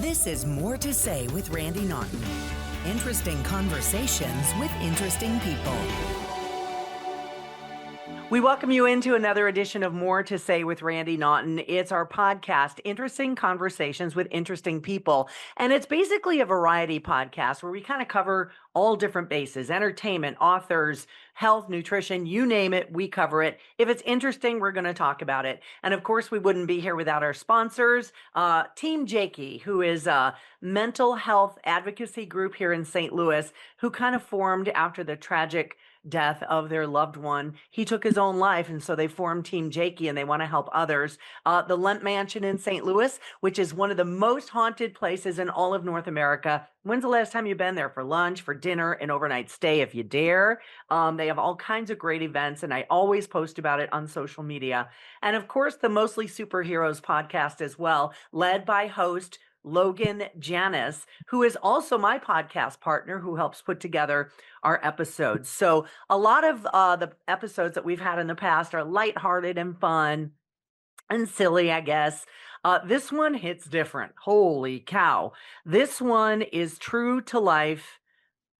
This is More to Say with Randy Naughton. Interesting conversations with interesting people. We welcome you into another edition of More to Say with Randy Naughton. It's our podcast, Interesting Conversations with Interesting People. And it's basically a variety podcast where we kind of cover all different bases: entertainment, authors, health, nutrition, you name it, we cover it. If it's interesting, we're going to talk about it. And of course, we wouldn't be here without our sponsors, Team Jakey, who is a mental health advocacy group here in St. Louis, who kind of formed after the tragic death of their loved one. He took his own life, and so they formed Team Jakey, and they want to help others. The Lemp Mansion in St. Louis, which is one of the most haunted places in all of North America. When's the last time you've been there for lunch, for dinner, an overnight stay, if you dare? They have all kinds of great events, and I always post about it on social media. And of course, the Mostly Superheroes podcast as well, led by host Logan Janis, who is also my podcast partner, who helps put together our episodes. So a lot of the episodes that we've had in the past are lighthearted and fun and silly, I guess. This one hits different. Holy cow. This one is true to life.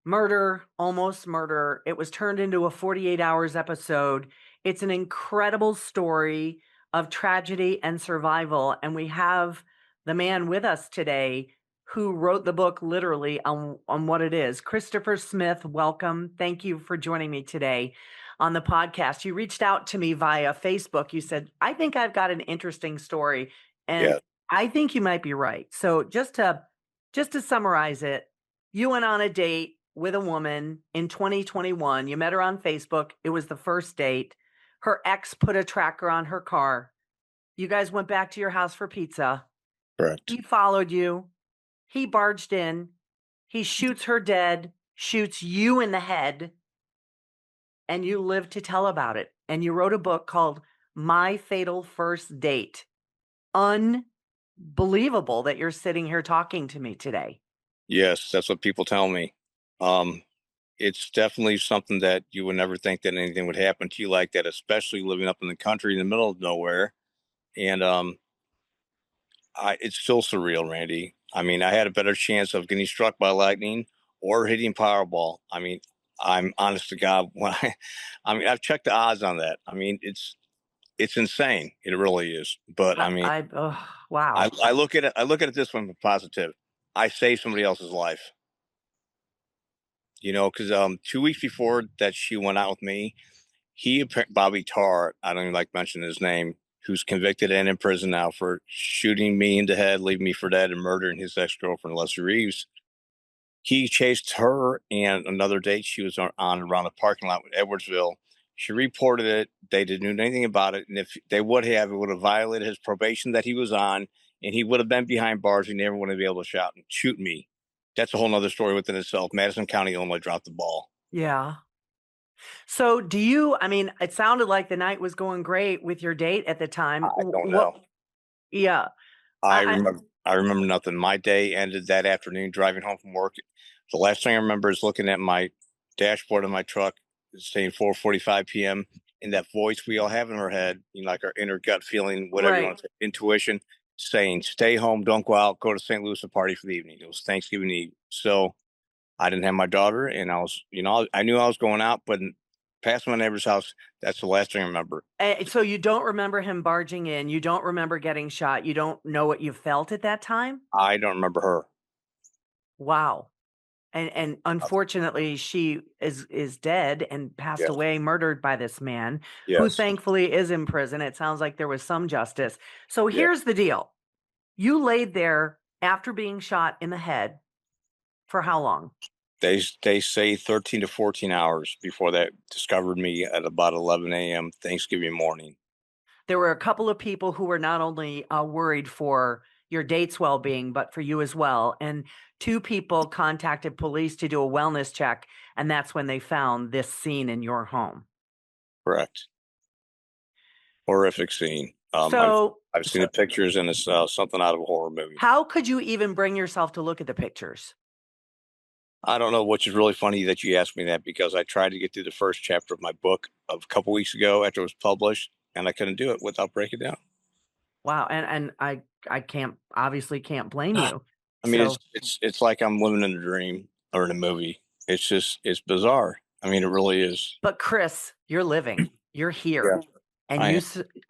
Murder, almost murder. It was turned into a 48 hours episode. It's an incredible story of tragedy and survival. And we have the man with us today who wrote the book literally on what it is. Christopher Smith, welcome. Thank you for joining me today on the podcast. You reached out to me via Facebook. You said, I think I've got an interesting story. And Yeah. I think you might be right. So just to summarize it, you went on a date with a woman in 2021. You met her on Facebook. It was the first date. Her ex put a tracker on her car. You guys went back to your house for pizza. Correct. He followed you. He barged in. He shoots her dead, shoots you in the head, and you lived to tell about it. And you wrote a book called My Fatal First Date. Unbelievable that you're sitting here talking to me today. Yes, that's what people tell me. It's definitely something that you would never think that anything would happen to you like that, especially living up in the country in the middle of nowhere. And it's still surreal, Randy. I mean, I had a better chance of getting struck by lightning or hitting Powerball. I mean, I'm honest to God. I've checked the odds on that. I mean, it's insane. It really is. But I mean, wow. I look at it this way, positive. I saved somebody else's life. You know, because 2 weeks before that she went out with me, Bobby Tarr, I don't even like mentioning his name, who's convicted and in prison now for shooting me in the head, leaving me for dead, and murdering his ex-girlfriend, Leslie Reeves. He chased her and another date she was on around the parking lot with Edwardsville. She reported it. They didn't do anything about it. And if they would have, it would have violated his probation that he was on, and he would have been behind bars. He never would have been able to shoot me. That's a whole nother story within itself. Madison County, Illinois dropped the ball. Yeah. So it sounded like the night was going great with your date at the time. I don't know. Yeah. I remember nothing. My day ended that afternoon driving home from work. The last thing I remember is looking at my dashboard of my truck, saying 4:45 p.m. and that voice we all have in our head, like our inner gut feeling, whatever you want to say, intuition, saying, stay home, don't go out, go to St. Louis to party for the evening. It was Thanksgiving Eve. So I didn't have my daughter, and I was, I knew I was going out, but past my neighbor's house, that's the last thing I remember. So you don't remember him barging in. You don't remember getting shot. You don't know what you felt at that time? I don't remember her. Wow. And unfortunately, she is dead and passed away, murdered by this man, who thankfully is in prison. It sounds like there was some justice. So here's the deal. You laid there after being shot in the head for how long? They say 13 to 14 hours before that discovered me at about 11 a.m. Thanksgiving morning. There were a couple of people who were not only worried for your date's well-being, but for you as well. And 2 people contacted police to do a wellness check, and that's when they found this scene in your home. Correct. Horrific scene. I've seen the pictures, and it's something out of a horror movie. How could you even bring yourself to look at the pictures? I don't know, which is really funny that you asked me that, because I tried to get through the first chapter of my book a couple weeks ago after it was published, and I couldn't do it without breaking down. Wow. And I obviously can't blame you. I mean, So, it's like I'm living in a dream or in a movie. It's bizarre. I mean, it really is. but Chris, you're living, you're Yeah, here. And I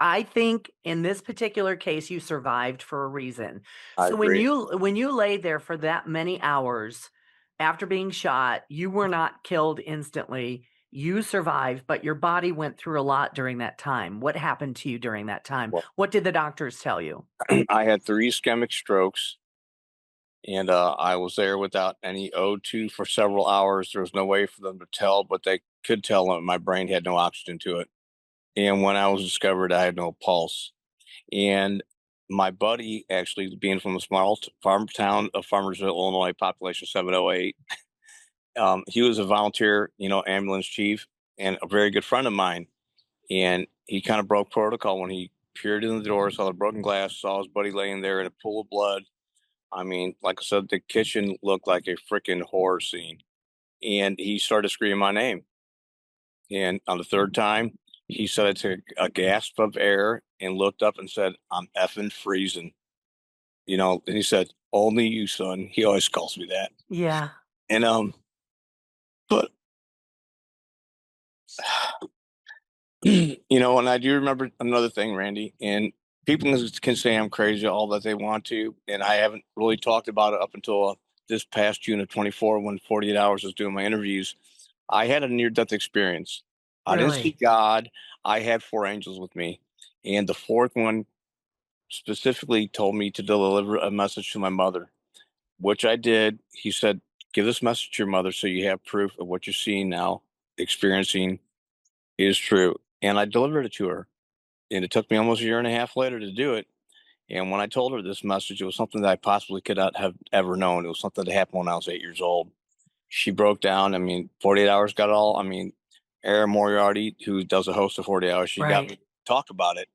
I think in this particular case, you survived for a reason. I So agree. when you laid there for that many hours after being shot, you were not killed instantly. You survived, but your body went through a lot during that time. What happened to you during that time? Well, What did the doctors tell you? I had 3 ischemic strokes, and I was there without any O2 for several hours. There was no way for them to tell, but they could tell that my brain had no oxygen to it. And when I was discovered, I had no pulse. And my buddy, actually being from a small farm town of Farmersville, Illinois, population 708, he was a volunteer, ambulance chief and a very good friend of mine. And he kind of broke protocol when he peered in the door, saw the broken glass, saw his buddy laying there in a pool of blood. I mean, like I said, the kitchen looked like a freaking horror scene. And he started screaming my name. And on the third time, he said it to a gasp of air and looked up and said, "I'm effing freezing." And he said, "Only you, son." He always calls me that. Yeah. And but and I do remember another thing, Randy, and people can say I'm crazy all that they want to, and I haven't really talked about it up until this past June of 24 when 48 Hours was doing my interviews. I had a near-death experience. I didn't see Really? God. I had 4 angels with me, and the fourth one specifically told me to deliver a message to my mother, which I did. He said, "Give this message to your mother so you have proof of what you're seeing now, experiencing is true." And I delivered it to her. And it took me almost a year and a half later to do it. And when I told her this message, it was something that I possibly could not have ever known. It was something that happened when I was 8 years old. She broke down. I mean, 48 Hours got it all. I mean, Erin Moriarty, who does a host of 48 Hours, she got me Right. to talk about it.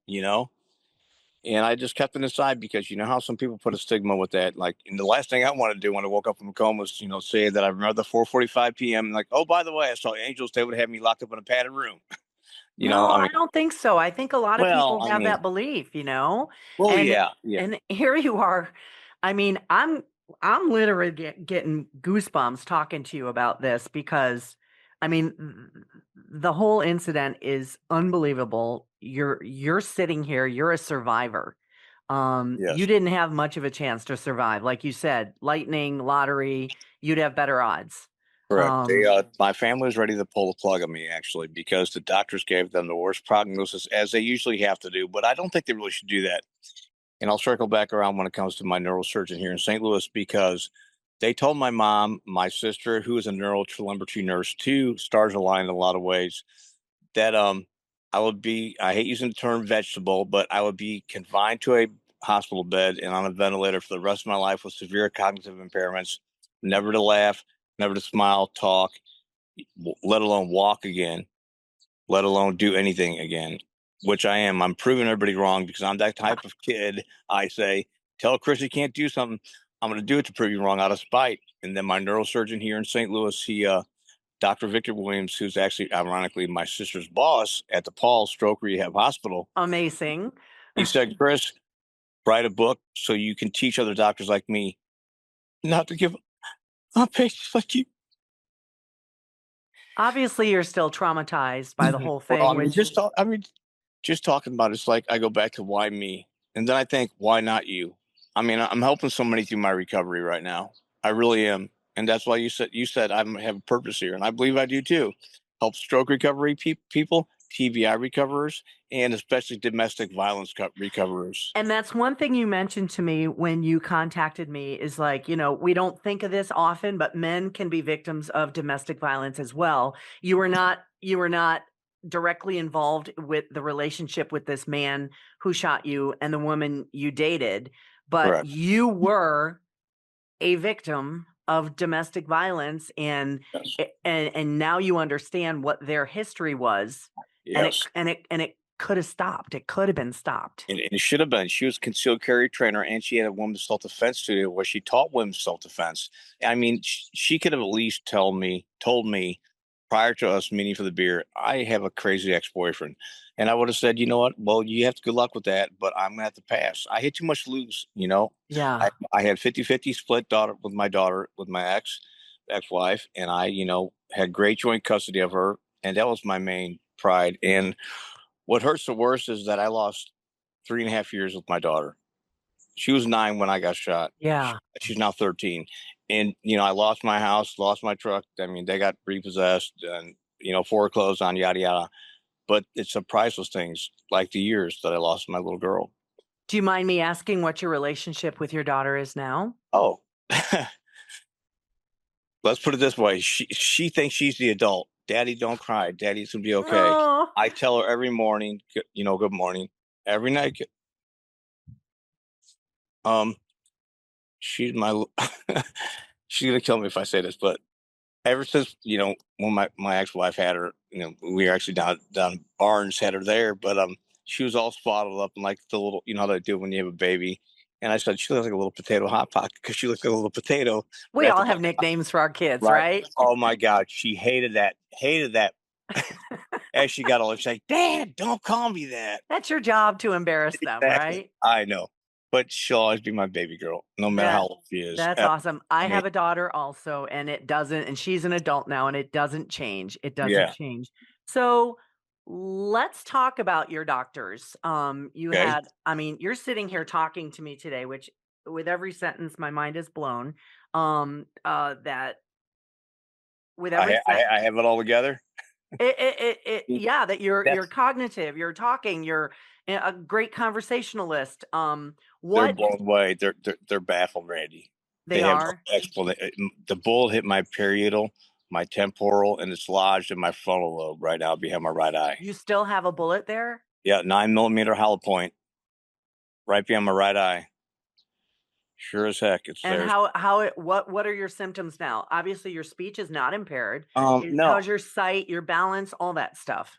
And I just kept it aside because you know how some people put a stigma with that. Like, and the last thing I wanted to do when I woke up from a coma was, say that I remember the 4:45 p.m. Like, oh, by the way, I saw angels. They would have me locked up in a padded room. No, I I mean, don't think so. I think a lot of well, people I have mean, that belief, you know? well, And yeah, yeah, and here you are. I mean, I'm literally getting goosebumps talking to you about this because I mean, the whole incident is unbelievable. You're sitting here, you're a survivor. You yes. didn't have much of a chance to survive. Like you said, lightning, lottery, you'd have better odds. Correct. Um, My family was ready to pull the plug on me actually because the doctors gave them the worst prognosis as they usually have to do. But I don't think they really should do that. And I'll circle back around when it comes to my neurosurgeon here in St. Louis because they told my mom, my sister, who is a neurotelemetry nurse too, stars align in a lot of ways, that I would be, I hate using the term vegetable, but I would be confined to a hospital bed and on a ventilator for the rest of my life with severe cognitive impairments, never to laugh, never to smile, talk, let alone walk again, let alone do anything again, which I am. I'm proving everybody wrong because I'm that type of kid. I say, tell Chris he can't do something. I'm going to do it to prove you wrong out of spite. And then my neurosurgeon here in St. Louis, Dr. Victor Williams, who's actually ironically my sister's boss at the Paul Stroke Rehab Hospital, amazing. he said, "Chris, write a book so you can teach other doctors like me not to give up patients like you." Obviously, you're still traumatized by the whole Well, thing, which just talking about it's like I go back to why me, and then I think why not you? I mean, I'm helping so many through my recovery right now. I really am, and that's why you said I have a purpose here, and I believe I do too. Help stroke recovery people, TBI recoverers, and especially domestic violence recoverers. and that's one thing you mentioned to me when you contacted me is like, we don't think of this often, but men can be victims of domestic violence as well. You were not directly involved with the relationship with this man who shot you and the woman you dated, but Correct. you were a victim of domestic violence Yes. and now you understand what their history was and it Yes. and it and it could have stopped. It could have been stopped. And it should have been. She was a concealed carry trainer, and she had a women's self defense studio where she taught women's self defense. I mean, she could have at least told me prior to us meeting for the beer, I have a crazy ex-boyfriend. And I would have said, you know what? Well, you have to good luck with that, but I'm gonna have to pass. I hit too much to lose, you know. Yeah. I had 50-50 split daughter with my ex-wife, and I, had great joint custody of her, and that was my main pride. And what hurts the worst is that I lost 3.5 years with my daughter. She was 9 when I got shot. Yeah. She's now 13. And, I lost my house, lost my truck. I mean, they got repossessed and, foreclosed on, yada, yada. But it's a priceless things like the years that I lost my little girl. Do you mind me asking what your relationship with your daughter is now? Oh, let's put it this way. She thinks she's the adult. Daddy, don't cry. Daddy's gonna be okay. Oh, I tell her every morning, good morning. Every night, um, she's my, she's gonna kill me if I say this, but ever since, when my ex-wife had her, we were actually down Barnes, had her there, but she was all spotted up and like the little, how they do when you have a baby. And I said she looks like a little potato hot pocket because she looks like a little potato. But we at the all have nicknames for our kids, right, right? oh my God, she hated that. As she got older, she's like, "Dad, don't call me that." That's your job to embarrass them, Exactly, right? I know, but she'll always be my baby girl, no matter how That old she is. that's awesome. I I mean, have a daughter also, and she's an adult now, and it doesn't change. It doesn't yeah, change. So let's talk about your doctors. okay. You're sitting here talking to me today, which with every sentence, my mind is blown. That with every I have it all together. yeah, that you're That's cognitive, you're talking, you're a great conversationalist. They're What blown away. They're baffled, Randy. they They have no are. explanation. The bullet hit my parietal, my temporal, and it's lodged in my frontal lobe right now behind my right eye. You still have a bullet there? Yeah, 9 millimeter hollow point right behind my right eye. Sure as heck, it's And there. what are your symptoms now? Obviously, your speech is not impaired. No, How's your sight, your balance, all that stuff?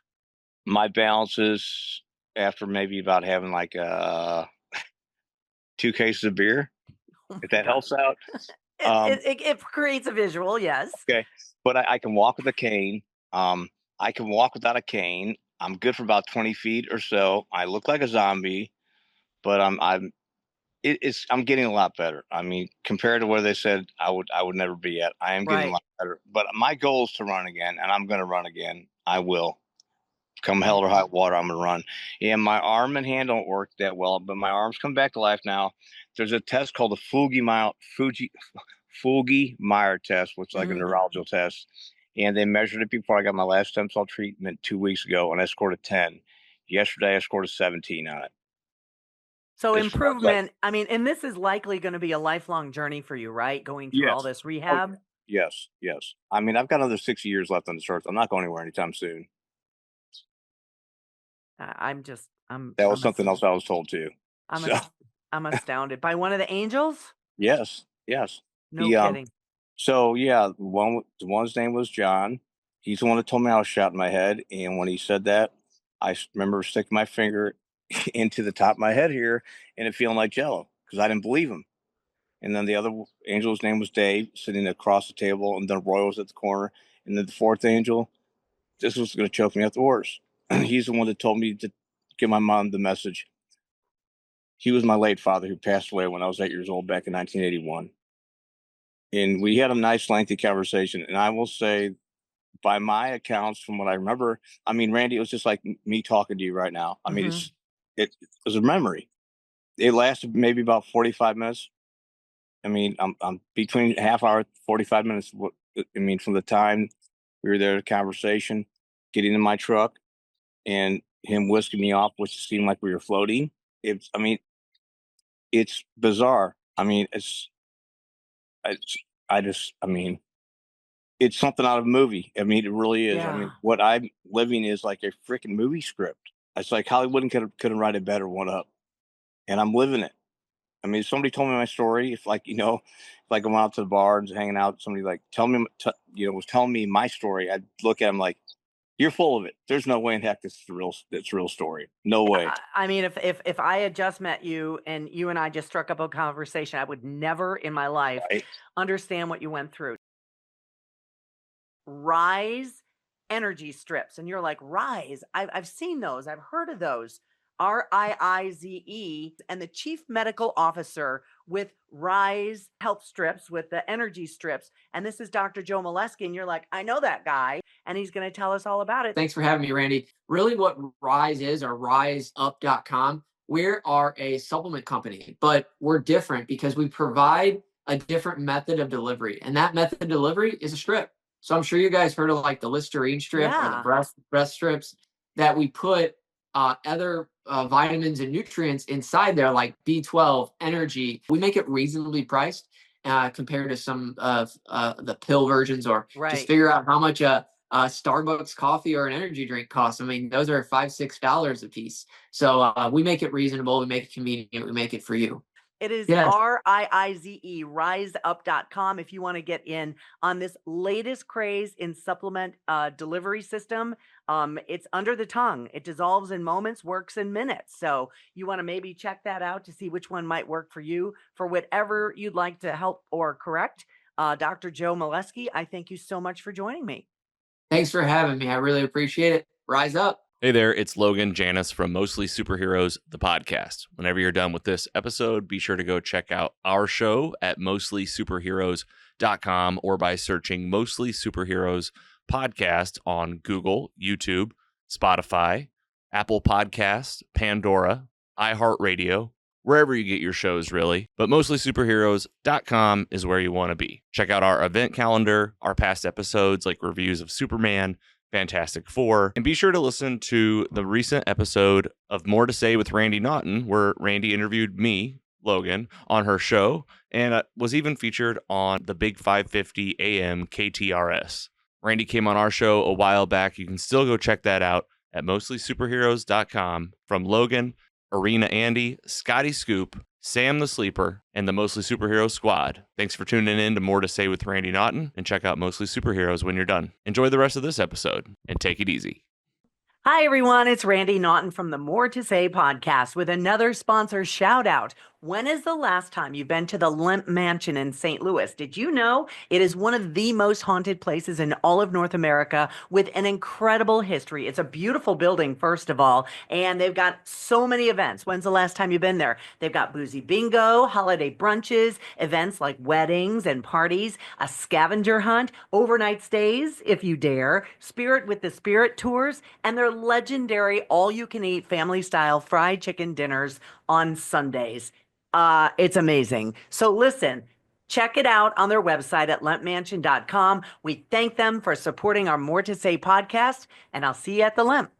my balance is after maybe about having like 2 cases of beer, Oh if my that god. helps out. Um, It creates a visual, yes. okay, but I can walk with a cane. Um, I can walk without a cane. I'm good for about 20 feet or so. I look like a zombie, but I'm getting a lot better. I mean, compared to where they said I would never be at, I am getting a Right. lot better. But my goal is to run again, and I'm going to run again. I will. Come hell Okay. or high water, I'm gonna run. And my arm and hand don't work that well, but my arms come back to life now. There's a test called the Fugi Meyer test, which is like a Mhm. neurological test. And they measured it before I got my last stem cell treatment 2 weeks ago, and I scored a 10. Yesterday, I scored a 17 on it. So As far as like, improvement, and this is likely gonna be a lifelong journey for you, right? Going through all yes. this Oh, yeah. rehab? Yes, yes. I mean, I've got another 60 years left on this earth. I'm not going anywhere anytime soon. I'm just That was something else I was told too. I'm So, as I'm astounded. By one of the angels? yes, yes. No The kidding. So yeah, the one's name was John. He's the one that told me I was shot in my head, and when he said that, remember sticking my finger into the top of my head here and it feeling like jello because I didn't believe him. And then the other angel's name was Dave, sitting across the table, and then Roy was at the corner, and then the fourth angel, this was going to choke me up the worst. He's the one that told me to give my mom the message. He was my late father who passed away when I was 8 years old back in 1981. And we had a nice lengthy conversation, and I will say by my accounts, from what I remember, I mean, Randy, it was just like me talking to you right now. I mean, Mhm. it was a memory. It lasted maybe about 45 minutes. I mean, I'm between half hour, 45 minutes. I mean, from the time we were there, the conversation, getting in my truck, and him whisking me off, which seemed like we were floating. I mean, it's bizarre. I mean, it's, I mean, it's something out of a movie. I mean, it really is. I mean, Yeah. what I'm living is like a freaking movie script. It's like Hollywood couldn't write a better one up, and I'm living it. I mean, if somebody told me my story, if like if like I went out to the bar and was hanging out, somebody like was telling me my story, I'd look at him like, "You're full of it. There's no way in heck this is the real story. No Yeah, way." if I had just met you and you and I just struck up a conversation, I would never in my life Right? understand what you went through. Rise energy strips. And you're like, Rise, I've seen those, I've heard of those. RIIZE, and the chief medical officer with Rise Health Strips, with the energy strips. And this is Dr. Joe Molesky. And you're like, I know that guy, and he's going to tell us all about it. Thanks for having me, Randy. Really, what Rise is, or riseup.com, we are a supplement company, but we're different because we provide a different method of delivery. And that method of delivery is a strip. So I'm sure you guys heard of like the Listerine strip or the breast strips, that we put other vitamins and nutrients inside there, like B12, energy. We make it reasonably priced compared to some of the pill versions, or just figure out how much a Starbucks coffee or an energy drink costs. I mean, those are $5-6 a piece. So we make it reasonable, we make it convenient, we make it for you. It is RIIZE, riseup.com. If you want to get in on this latest craze in supplement delivery system, it's under the tongue. It dissolves in moments, works in minutes. So you want to maybe check that out to see which one might work for you for whatever you'd like to help or correct. Dr. Joe Molesky, I thank you so much for joining me. Thanks for having me. I really appreciate it. Rise up. Hey there, it's Logan Janis from Mostly Superheroes, the podcast. Whenever you're done with this episode, be sure to go check out our show at mostlysuperheroes.com or by searching Mostly Superheroes Podcast on Google, YouTube, Spotify, Apple Podcasts, Pandora, iHeartRadio, wherever you get your shows, really. But mostlysuperheroes.com is where you want to be. Check out our event calendar, our past episodes like reviews of Superman, Fantastic Four, and be sure to listen to the recent episode of More to Say with Randy Naughton, where Randy interviewed me, Logan, on her show, and was even featured on the Big 550 AM KTRS. Randy came on our show a while back. You can still go check that out at mostlysuperheroes.com. From Logan, Arena Andy, Scotty Scoop, Sam the Sleeper, and the Mostly Superhero Squad. Thanks for tuning in to More to Say with Randy Naughton, and check out Mostly Superheroes when you're done. Enjoy the rest of this episode, and take it easy. Hi, everyone. It's Randy Naughton from the More to Say podcast with another sponsor shout out. When is the last time you've been to the Lemp Mansion in St. Louis? Did you know it is one of the most haunted places in all of North America with an incredible history? It's a beautiful building, first of all, and they've got so many events. When's the last time you've been there? They've got boozy bingo, holiday brunches, events like weddings and parties, a scavenger hunt, overnight stays, if you dare, Spirit with the Spirit tours, and their legendary all-you-can-eat family-style fried chicken dinners on Sundays. It's amazing. So listen, check it out on their website at lempmansion.com. We thank them for supporting our More to Say podcast, and I'll see you at the Lemp.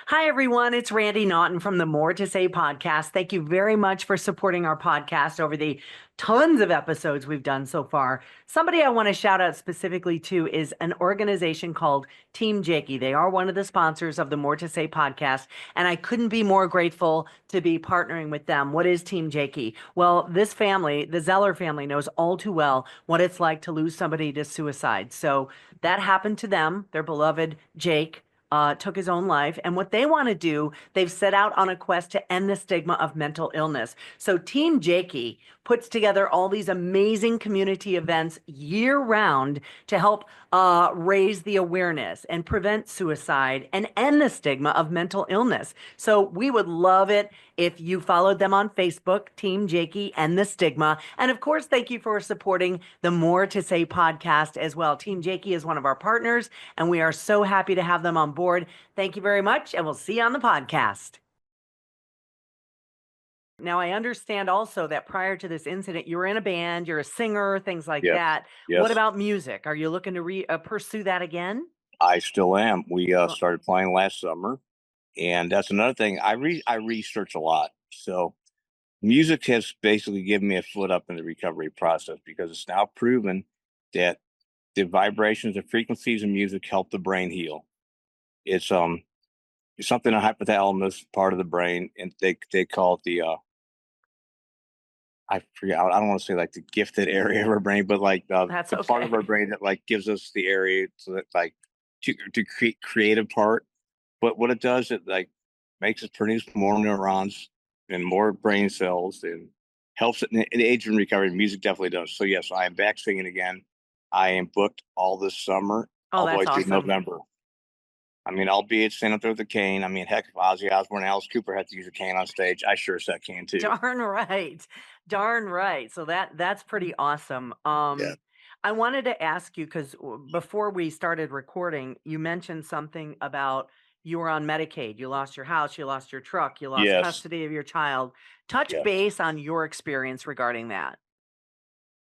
Hi, everyone. It's Randy Naughton from the More to Say podcast. Thank you very much for supporting our podcast over the tons of episodes we've done so far. Somebody I want to shout out specifically to is an organization called Team Jakey. They are one of the sponsors of the More to Say podcast, and I couldn't be more grateful to be partnering with them. What is Team Jakey? Well, this family, the Zeller family, knows all too well what it's like to lose somebody to suicide. So that happened to them. Their beloved Jake took his own life. And what they want to do, they've set out on a quest to end the stigma of mental illness. So Team Jakey puts together all these amazing community events year round to help raise the awareness and prevent suicide and end the stigma of mental illness. So we would love it if you followed them on Facebook, Team Jakey and the Stigma. And of course, thank you for supporting the More to Say podcast as well. Team Jakey is one of our partners, and we are so happy to have them on board. Thank you very much, and we'll see you on the podcast. Now, I understand also that prior to this incident, you were in a band, you're a singer, things like that. Yes. What about music? Are you looking to pursue that again? I still am. We started playing last summer, and that's another thing. I research a lot, so music has basically given me a foot up in the recovery process, because it's now proven that the vibrations and frequencies of music help the brain heal. It's something a hypothalamus part of the brain, and they call it the I forget. I don't want to say like the gifted area of our brain, but like the part of our brain that like gives us the area to like to create creative part. But what it does, it like makes us produce more neurons and more brain cells, and helps it in age and recovery. Music definitely does. So yes, I am back singing again. I am booked all this summer. Oh, all the way that's through awesome. November. I mean, albeit standing up there with the cane. I mean, heck, if Ozzy Osbourne and Alice Cooper had to use a cane on stage, I sure as heck can too. Darn right. Darn right. So that's pretty awesome. Yeah. I wanted to ask you, because before we started recording, you mentioned something about you were on Medicaid. You lost your house, you lost your truck, you lost Yes. custody of your child. Touch Yeah. base on your experience regarding that.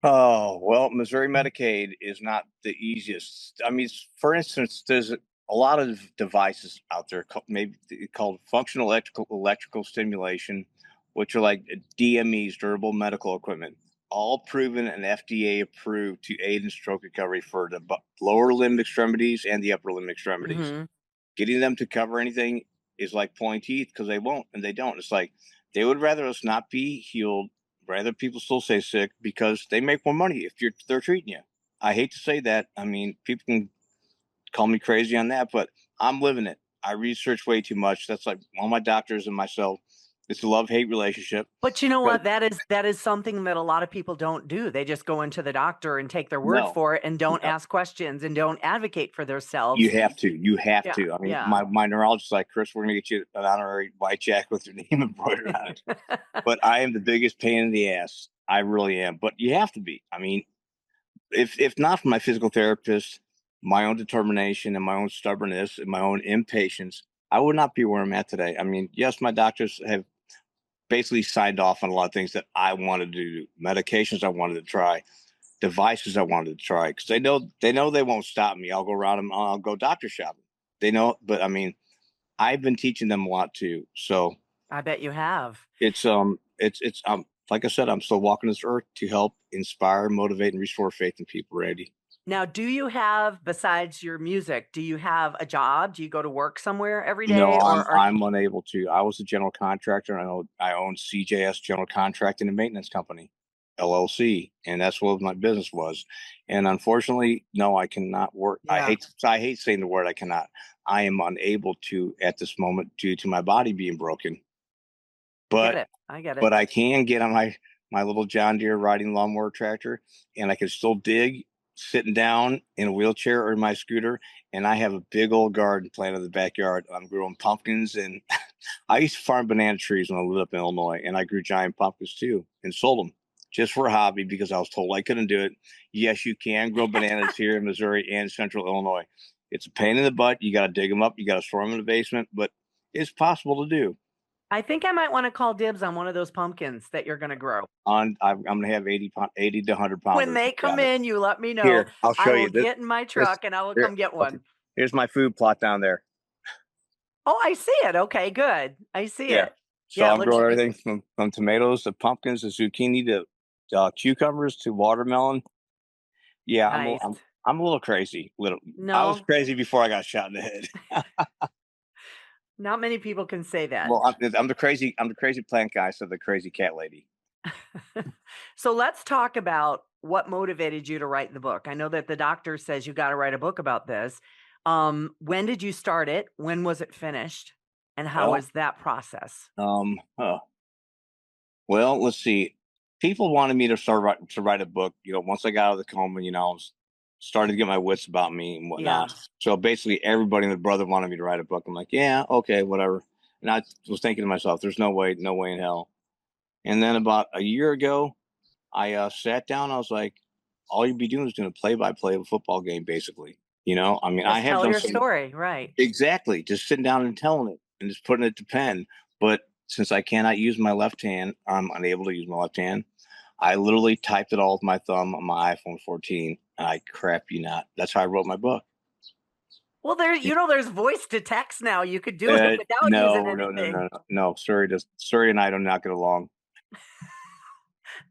Oh, well, Missouri Medicaid is not the easiest. I mean, for instance, there's a lot of devices out there, maybe called functional electrical stimulation, which are like DMEs, durable medical equipment, all proven and FDA approved to aid in stroke recovery for the lower limb extremities and the upper limb extremities. Mm-hmm. Getting them to cover anything is like pulling teeth, because they won't and they don't. It's like they would rather us not be healed, rather people still stay sick, because they make more money if they're treating you. I hate to say that. I mean, people can call me crazy on that, but I'm living it. I research way too much. That's like all my doctors and myself. It's a love-hate relationship. But you know But what? That is something that a lot of people don't do. They just go into the doctor and take their word no, for it and don't no, ask questions and don't advocate for themselves. you have to. You have Yeah, to. I mean, yeah. my neurologist is like, Chris, we're gonna get you an honorary white jacket with your name embroidered on it. But I am the biggest pain in the ass. I really am. But you have to be. I mean, if not for my physical therapist, my own determination and my own stubbornness and my own impatience, I would not be where I'm at today. I mean, yes, my doctors have basically signed off on a lot of things that I wanted to do, medications I wanted to try, devices I wanted to try, because they know they won't stop me. I'll go around them. I'll go doctor shopping. They know, but I mean, I've been teaching them a lot too. So I bet you have. it's like I said, I'm still walking this earth to help inspire, motivate, and restore faith in people, Randy. Now, do you have, besides your music, do you have a job? Do you go to work somewhere every No, day, or are I'm unable to. I was a general contractor. I own CJS General Contracting and Maintenance Company, LLC, and that's what my business was. And unfortunately, no, I cannot work. Yeah. I hate saying the word I cannot. I am unable to at this moment due to my body being broken. Get But it? I get it. but I can get on my little John Deere riding lawnmower tractor, and I can still dig sitting down in a wheelchair or in my scooter. And I have a big old garden planted in the backyard. I'm growing pumpkins, and I used to farm banana trees when I lived up in Illinois, and I grew giant pumpkins too and sold them just for a hobby because I was told I couldn't do it. Yes, you can grow bananas here in Missouri and Central Illinois. It's a pain in the butt. You got to dig them up. You got to store them in the basement, but it's possible to do. I think I might want to call dibs on one of those pumpkins that you're going to grow. I'm going to have 80 to 100 pounds. When they come in, you let me know. Here, I'll I show will you. get in my truck and I will come get one. Here's my food plot down there. Oh, I see it. Okay, good. I see it. So I'm growing everything from tomatoes to pumpkins to zucchini to cucumbers to watermelon. Yeah, Nice. I'm a little crazy. No. I was crazy before I got shot in the head. Not many people can say that. Well, I'm the crazy plant guy, so the crazy cat lady. So let's talk about what motivated you to write the book. I know that the doctor says you got to write a book about this. When did you start it? When was it finished? And how is that process? Well, let's see. People wanted me to write a book. Once I got out of the coma, started to get my wits about me and whatnot. Yeah. So basically, everybody and their brother wanted me to write a book. I'm like, yeah, okay, whatever. And I was thinking to myself, there's no way in hell. And then about a year ago, I sat down. I was like, all you'd be doing is doing a play-by-play of a football game, basically. I mean, I have tell your story, right? Exactly, just sitting down and telling it and just putting it to pen. But since I cannot use my left hand, I'm unable to use my left hand. I literally typed it all with my thumb on my iPhone 14, and I crap you not. That's how I wrote my book. Well, there's voice to text now. You could do it without using anything. No. Suri and I do not get along.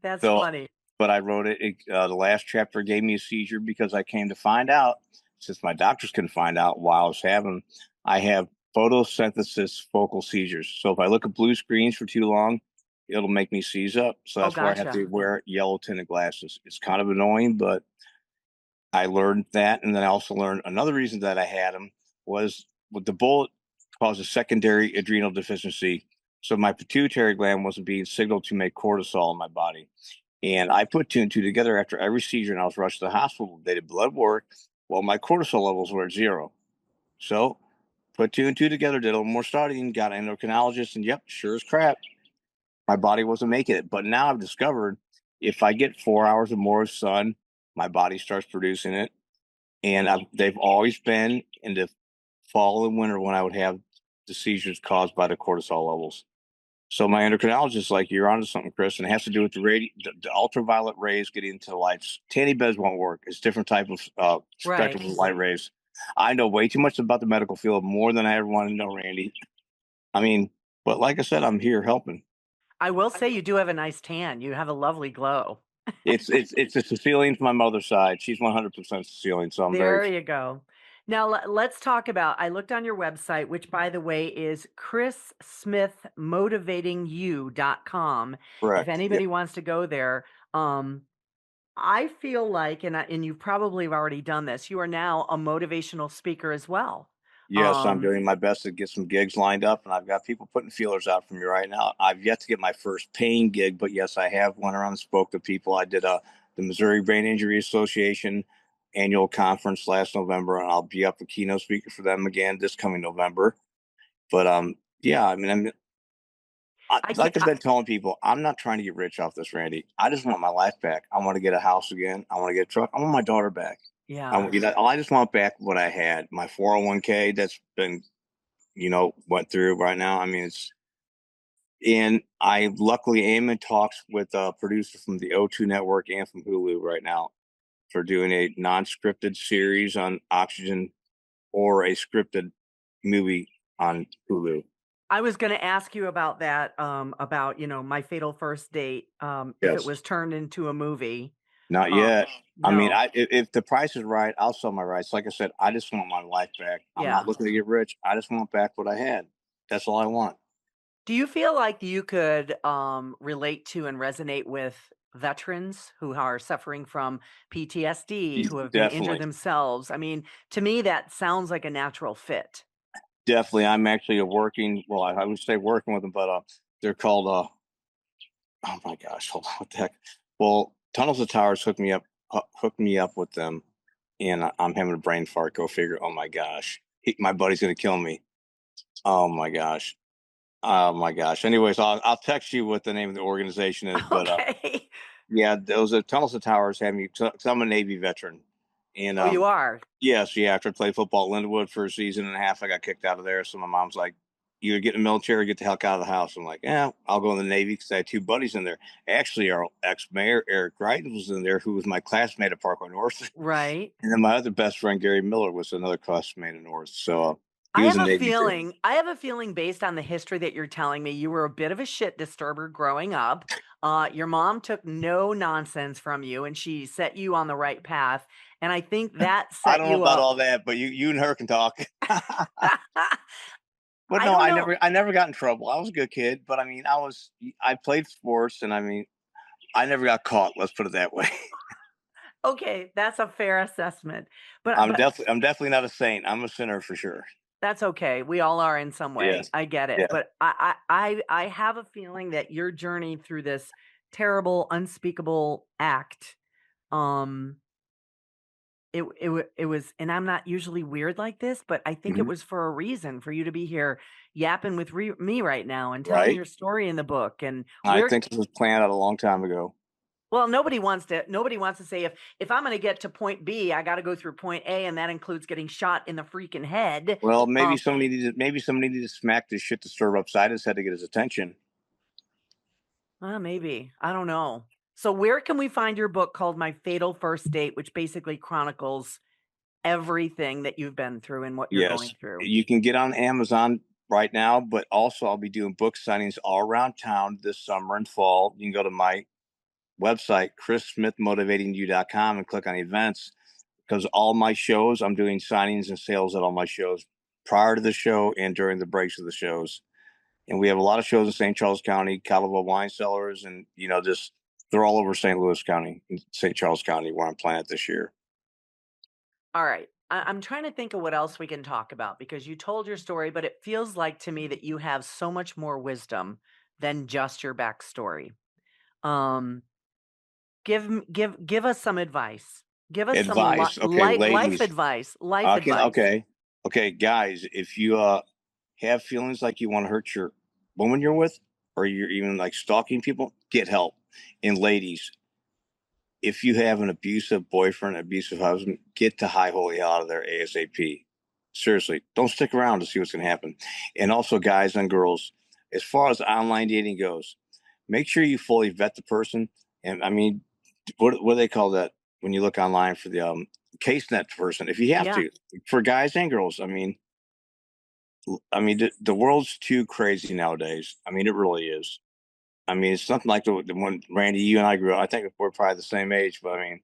That's funny. But I wrote it. The last chapter gave me a seizure because I came to find out, since my doctors couldn't find out while I was having, I have photosynthesis focal seizures. So if I look at blue screens for too long, it'll make me seize up. So that's why I have to wear yellow tinted glasses. It's kind of annoying, but I learned that. And then I also learned another reason that I had them was with the bullet caused a secondary adrenal deficiency. So my pituitary gland wasn't being signaled to make cortisol in my body. And I put two and two together after every seizure, and I was rushed to the hospital. They did blood work, Well, my cortisol levels were at 0. So put 2 and 2 together, did a little more studying, got an endocrinologist, and yep, sure as crap, my body wasn't making it. But now I've discovered if I get 4 hours or more of sun, my body starts producing it. And they've always been in the fall and winter when I would have the seizures caused by the cortisol levels. So my endocrinologist is like, "You're onto something, Chris," and it has to do with the ultraviolet rays getting into the lights. Tanning beds won't work. It's different type of Right. spectrum of light rays. I know way too much about the medical field, more than I ever wanted to know, Randy. I mean, but like I said, I'm here helping. I will say you do have a nice tan. You have a lovely glow. It's a Sicilian from my mother's side. She's 100% Sicilian, so I'm very There you go. Now let's talk about, I looked on your website, which by the way is chrissmithmotivatingyou.com. If correct. Yeah. anybody wants to go there, um, I feel like, and you probably have already done this, you are now a motivational speaker as well. Yes, I'm Um, doing my best to get some gigs lined up, and I've got people putting feelers out for me right now. I've yet to get my first paying gig, but yes, I have went around and spoke to people. I did the Missouri Brain Injury Association annual conference last November, and I'll be up a keynote speaker for them again this coming November. But yeah, I mean, I can't, like I've been telling people, I'm not trying to get rich off this, Randy. I just want my life back. I want to get a house again. I want to get a truck. I want my daughter back. yeah. I just want back what I had. My 401k that's been went through right now. I mean, and I luckily am in talks with a producer from the O2 network and from Hulu right now for doing a non-scripted series on Oxygen or a scripted movie on Hulu. I was going to ask you about that, about, My Fatal First Date, if it Yes, was turned into a movie. not Um, yet. I mean, no. if the price is right, I'll sell my rights. Like I said, I just want my life back. I'm not Yeah. looking to get rich. I just want back what I had. That's all I want. Do you feel like you could relate to and resonate with veterans who are suffering from PTSD, who have been injured Definitely. themselves? I mean, to me, that sounds like a natural fit. Definitely. I'm actually well, I would say working with them, but they're called oh my gosh, hold on, what the heck? Well, Tunnels of Towers hooked me up with them, and I'm having a brain fart. Go figure. Oh my gosh, my buddy's gonna kill me. Oh my gosh. Oh my gosh. Anyways, I'll text you what the name of the organization is, but Okay. yeah, those Tunnels of Towers have me. Cause I'm a Navy veteran, and Oh, you are? yes, yeah. After I played football at Lindenwood for a season and a half, I got kicked out of there. So my mom's like, "Either get in the military or get the heck out of the house." I'm like, "Yeah, I'll go in the Navy," because I had two buddies in there. Actually, our ex-mayor Eric Greitens was in there, who was my classmate at Parkway North, Right. and then my other best friend Gary Miller was another classmate at North. So he I was have a a Navy too. feeling I have a feeling based on the history that you're telling me, you were a bit of a shit disturber growing up. Your mom took no nonsense from you, and she set you on the right path, and I think that I set don't know you about up. all that, but you and her can talk. But I no, don't know. I never got in trouble. I was a good kid, but I mean, I played sports, and I mean, I never got caught. Let's put it that way. Okay, that's a fair assessment. But I'm definitely not a saint. I'm a sinner for sure. that's okay. We all are in some way. Yes. I get it. Yeah. But I have a feeling that your journey through this terrible, unspeakable act, um, it was, and I'm not usually weird like this, but I think it Mhm. was for a reason for you to be here yapping with me right now and telling Right. your story in the book and I where. think this was planned out a long time ago. Well, nobody wants to say if I'm gonna get to point B, I gotta go through point A, and that includes getting shot in the freaking head. Well, Um, maybe somebody needed to smack this shit to stir upside his head to get his attention. maybe. I don't know. So where can we find your book called My Fatal First Date, which basically chronicles everything that you've been through and what you're Yes, going through? you can get on Amazon right now, but also I'll be doing book signings all around town this summer and fall. You can go to my website, chrissmithmotivatingyou.com, and click on events, because all my shows, I'm doing signings and sales at all my shows prior to the show and during the breaks of the shows. And we have a lot of shows in St. Charles County, California wine cellars, and just they're all over St. Louis County, St. Charles County, where I'm playing it this year. All right. I'm trying to think of what else we can talk about because you told your story, but it feels like to me that you have so much more wisdom than just your backstory. Um, give us some advice. Give us some Advice. Okay, life ladies. advice. Life Okay, advice. okay, guys. If you have feelings like you want to hurt your woman you're with, or you're even like stalking people, get help. And ladies, if you have an abusive boyfriend, abusive husband, get the high holy hell out of there ASAP. Seriously, don't stick around to see what's going to happen. And also, guys and girls, as far as online dating goes, make sure you fully vet the person. And I mean, what do they call that when you look online for the case net person? If you have Yeah. to, for guys and girls, I mean, the world's too crazy nowadays. I mean, it really is. I mean, it's nothing like the when Randy, you and I grew up. I think we're probably the same age, but I mean,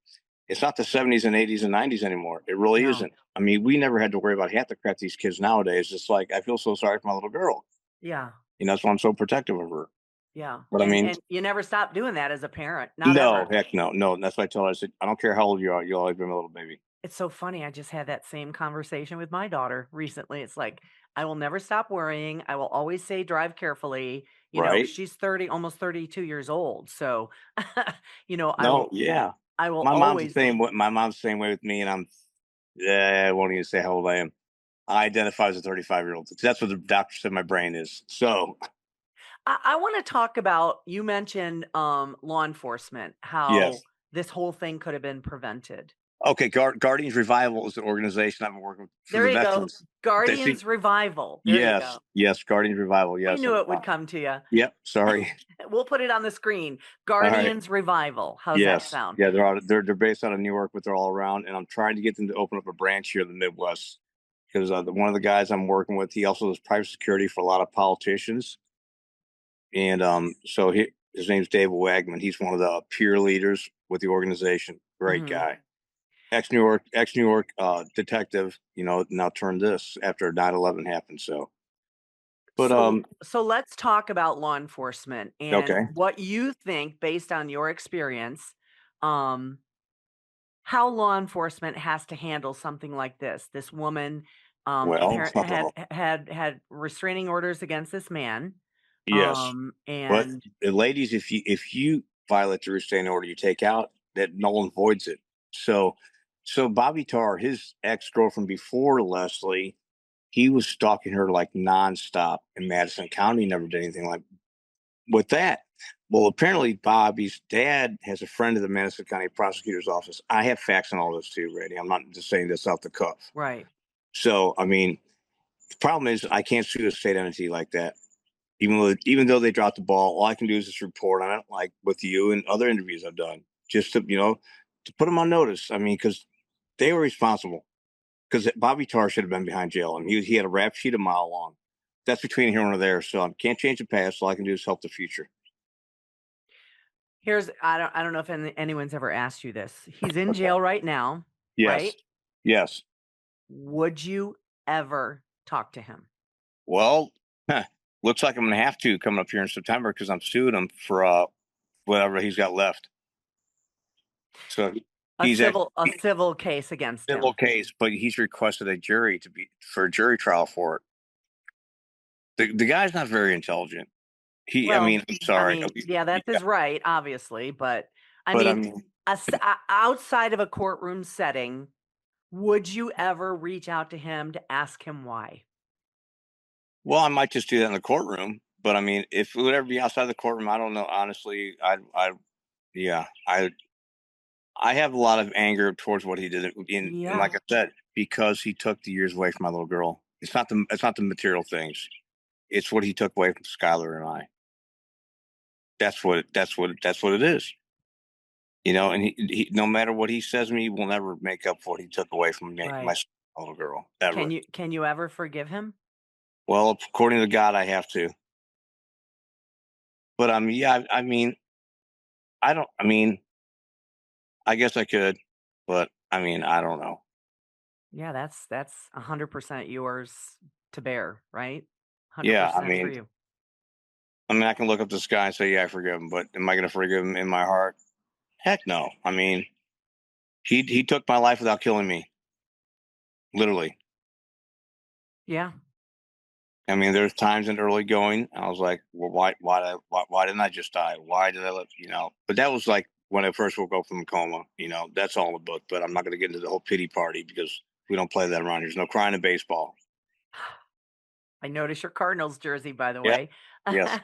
it's not the 70s and 80s and 90s anymore. It really No. isn't. I mean, we never had to worry about half the crap these kids nowadays. It's like, I feel so sorry for my little girl. Yeah. You know, that's why I'm so protective of her. Yeah. But I mean, And you never stop doing that as a parent. Not no, ever. heck no, no. And that's why I told her, I said, I don't care how old you are, you'll always be my little baby. It's so funny. I just had that same conversation with my daughter recently. It's like, I will never stop worrying. I will always say, drive carefully. You know, Right? she's 30, almost 32 years old. So, you know, No, yeah. I will My mom's the always, same way. My mom's the same way with me, and I won't even say how old I am. I identify as a 35-year-old because that's what the doctor said my brain is. So, I want to talk about, you mentioned law enforcement, yes. how this whole thing could have been prevented. Okay, Guardians Revival is an organization I've been working with for There the you go. veterans. Guardians Revival. There you Yes, go. yes, Guardians Revival. We Yes. knew it would come to you. Yep. Sorry. We'll put it on the screen. All right. Guardians Revival. How's that Yes. sound? Yeah, they're based out of New York, but they're all around, and I'm trying to get them to open up a branch here in the Midwest because one of the guys I'm working with, he also does private security for a lot of politicians, and so his name's David Wagman. He's one of the peer leaders with the organization. Great Mhm. guy. Ex-New York detective, you know, now turned this after 9/11 happened. So, but So let's talk about law enforcement and okay. what you think, based on your experience, um, how law enforcement has to handle something like this. This woman Well, apparent had restraining orders against this man. yes, but And ladies, if you violate the restraining order, you take out that no one voids it. So, Bobby Tarr, his ex-girlfriend before Leslie, he was stalking her like nonstop in Madison County. Never did anything like with that. Well, apparently Bobby's dad has a friend of the Madison County prosecutor's office. I have facts on all this too, Randy. I'm not just saying this off the cuff. right. So, I mean, the problem is I can't sue a state entity like that. Even though they dropped the ball, all I can do is just report on it, like with you and other interviews I've done, just to to put them on notice. I mean, because they were responsible. Because Bobby Tarr should have been behind jail, and he had a rap sheet a mile long. That's between here and there. So I can't change the past. All I can do is help the future. Here's I don't know if anyone's ever asked you this. He's in jail right now, Yes, right? yes. Would you ever talk to him? Well, looks like I'm going to have to coming up here in September because I'm suing him for whatever he's got left. So A he's civil case against him. civil case, but he's requested a jury for a jury trial for it. The guy's not very intelligent. I Well, mean, I'm sorry. yeah, that's his right, obviously, but I But I mean, mean, outside of a courtroom setting, would you ever reach out to him to ask him why? well, I might just do that in the courtroom. But I mean, if it would ever be outside the courtroom, I don't know. Honestly, yeah, I have a lot of anger towards what he did. And Yeah, like I said, because he took the years away from my little girl. It's not the material things. It's what he took away from Skylar and I. That's what it is. You know, and he no matter what he says to me, he will never make up for what he took away from me, my right. little girl. Ever. Can you ever forgive him? Well, according to God, I have to. But yeah, I mean, I don't. I mean, I guess I could, but I mean, I don't know. Yeah, that's 100% yours to bear, right? Yeah, 100% for you. I can look up the sky and say, yeah, I forgive him, but am I going to forgive him in my heart? Heck no. I mean, he took my life without killing me, literally. Yeah. I mean, there's times in early going, I was like, well, why didn't I just die? Why did I let? But that was like when I first woke up from a coma. That's all in the book, but I'm not going to get into the whole pity party because we don't play that around here. There's no crying in baseball. I notice your Cardinals jersey, by the Yeah. way. Yes.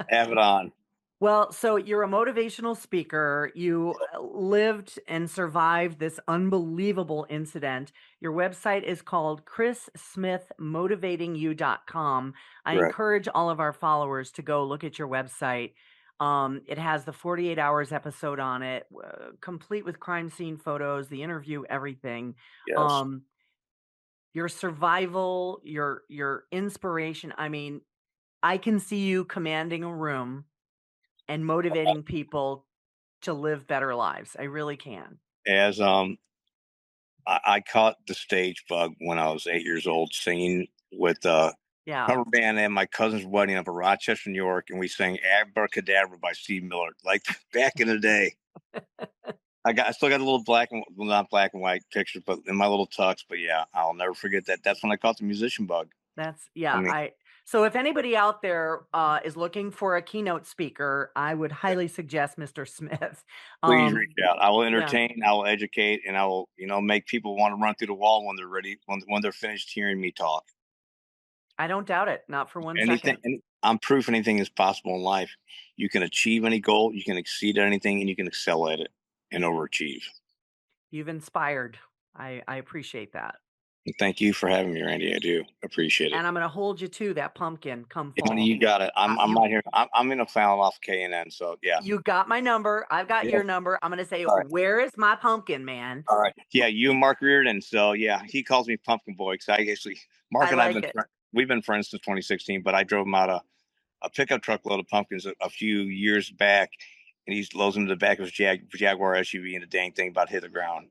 Have it on. Well, so you're a motivational speaker. You lived and survived this unbelievable incident. Your website is called chrissmithmotivatingyou.com. I Right. encourage all of our followers to go look at your website. It has the 48 hours episode on it, complete with crime scene photos, the interview, everything. Yes. Your survival, your inspiration. I mean, I can see you commanding a room and motivating people to live better lives. I really can. As I caught the stage bug when I was 8 years old, singing with Yeah. cover band at my cousin's wedding up in Rochester, New York, and we sang "Abracadabra" by Steve Miller, like back in the day. I still got a little not black and white picture, but in my little tux. But yeah, I'll never forget that. That's when I caught the musician bug. That's I mean, so if anybody out there is looking for a keynote speaker, I would highly suggest Mr. Smith. please reach out. I will yeah, entertain, I will educate, and I will, make people want to run through the wall when they're ready, when they're finished hearing me talk. I don't doubt it, not for one Anything, second. I'm proof anything is possible in life. You can achieve any goal, you can exceed anything, and you can excel at it and overachieve. You've inspired. I appreciate that. And thank you for having me, Randy. I do appreciate it. And I'm going to hold you to that pumpkin come fall. Honey, you got it. I'm right here. I'm in a final off K&N, so yeah. You got my number. I've got your number. I'm going to say, All right. Where is my pumpkin, man? All right. Yeah, you and Mark Reardon. So yeah, he calls me Pumpkin Boy because I actually Mark and like we've been friends since 2016. But I drove him out a pickup truck load of pumpkins a few years back, and he loads them to the back of his Jaguar SUV, and the dang thing about hit the ground.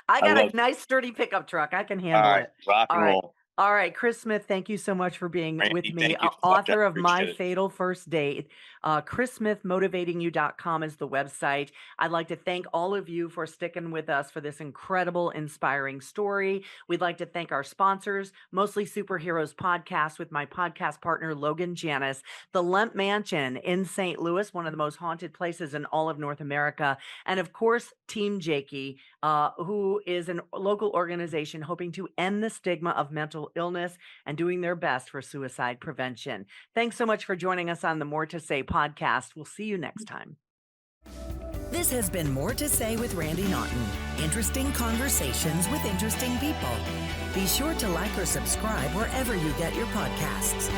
I got a nice sturdy pickup truck. I can handle it. Rock and roll. All right, Chris Smith, thank you so much for being Randy, with me. thank you so much. Author I of My appreciate it. Fatal First Date. chrissmithmotivatingyou.com is the website. I'd like to thank all of you for sticking with us for this incredible, inspiring story. We'd like to thank our sponsors, Mostly Superheroes Podcast with my podcast partner, Logan Janis, the Lemp Mansion in St. Louis, one of the most haunted places in all of North America, and of course, Team Jakey, who is a local organization hoping to end the stigma of mental illness and doing their best for suicide prevention. Thanks so much for joining us on the More to Say podcast. We'll see you next time. This has been More to Say with Randy Naughton. Interesting conversations with interesting people. Be sure to like or subscribe wherever you get your podcasts.